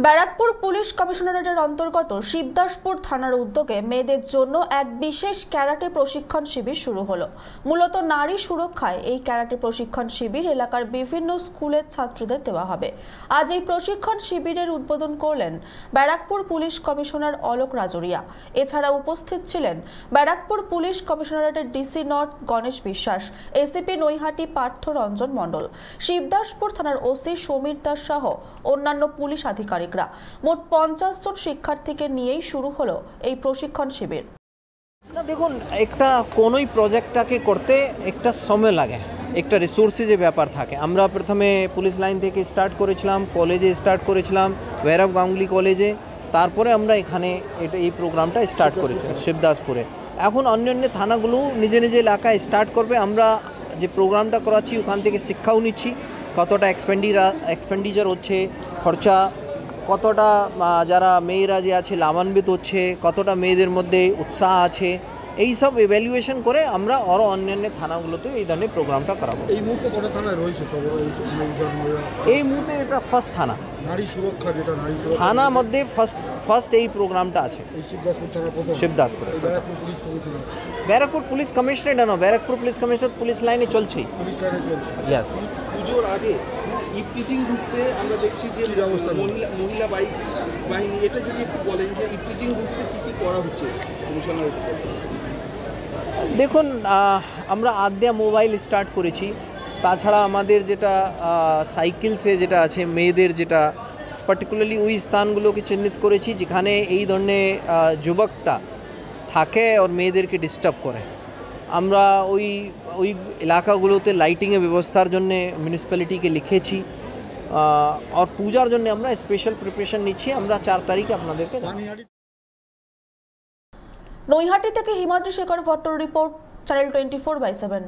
Barrackpore police কমিশনারেটের অন্তর্গত শিবদাসপুর থানার উদ্যোগে মেয়েদের জন্য এক বিশেষ ক্যারাটে প্রশিক্ষণ শিবির শুরু হলো। মূলত নারী সুরক্ষায় এই ক্যারাটে প্রশিক্ষণ শিবির এলাকার বিভিন্ন স্কুলের ছাত্রদের দেওয়া হবে। আজ এই প্রশিক্ষণ শিবিরের উদ্বোধন করলেন ব্যারাকপুর পুলিশ কমিশনার অলোক রাজরিয়া। এছাড়া উপস্থিত ছিলেন ব্যারাকপুর পুলিশ কমিশনারেটের DC north Ganesh Biswas, ACP Naihati Partha Ranjan Mondal, Shibdaspur থানার ওসি সমীর দাস সহ অন্যান্য পুলিশ আধিকারিক। মোট 50 জন শিক্ষার্থীকে নিয়েই শুরু হলো এই প্রশিক্ষণ শিবির। না দেখুন, একটা কোনোই প্রজেক্টটাকে করতে একটা সময় লাগে, একটা রিসোর্সের ব্যাপার থাকে। আমরা প্রথমে পুলিশ লাইন থেকে স্টার্ট করেছিলাম, কলেজে স্টার্ট করেছিলাম, ভৈরব গাঙ্গুলি কলেজে, তারপরে আমরা এখানে এই প্রোগ্রামটা স্টার্ট করেছি শিবদাসপুরে। এখন অন্যান্য থানাগুলো নিজে নিজে এলাকায় স্টার্ট করবে। আমরা যে প্রোগ্রামটা করাচ্ছি ওখান থেকে শিক্ষাও নিচ্ছি, কতটা এক্সপেন্ডিচার হচ্ছে, খরচা কতটা, যারা মেয়েরা যে আছে লাভান্বিত হচ্ছে, কতটা মেয়েদের মধ্যে উৎসাহ আছে, এই সব ইভ্যালুয়েশন করে আমরা আরও অন্যান্য থানাগুলোতে এই ধরনের প্রোগ্রামটা করাবো। এই মুহূর্তে কটা থানায় রয়েছে? এই মুহূর্তে এটা ফার্স্ট থানা, নারী সুরক্ষা, যেটা নারী সুরক্ষা থানার মধ্যে ফার্স্ট এই প্রোগ্রামটা আছে শিবদাসপুর। ব্যারাকপুর পুলিশ কমিশনারেট না, ব্যারাকপুর পুলিশ কমিশনারেট পুলিশ লাইনে চলছেই। পুজোর আগে ইফটিজিং রুখতে আমরা দেখছি যে মহিলা বাহিনী, এটা যদি একটু বলেন যে ইফটিজিং রুখতে কী কী করা হচ্ছে কমিশনারের? দেখুন, আমরা আদ্যা মোবাইল স্টার্ট করেছি। তাছাড়া আমাদের যেটা সাইকেলসে যেটা আছে মেয়েদের, যেটা পার্টিকুলারলি ওই স্থানগুলোকে চিহ্নিত করেছি যেখানে এই ধরনের যুবকটা থাকে আর মেয়েদেরকে ডিস্টার্ব করে। আমরা ওই এলাকাগুলোতে লাইটিংয়ের ব্যবস্থার জন্য মিউনিসিপ্যালিটিকে লিখেছি। আর পূজার জন্য আমরা স্পেশাল প্রিপারেশন নিচ্ছি। আমরা 4 তারিখে আপনাদেরকে। নৈহাটি থেকে হিমাদ্রি শেখর ভট্টর রিপোর্ট, চ্যানেল 24/7।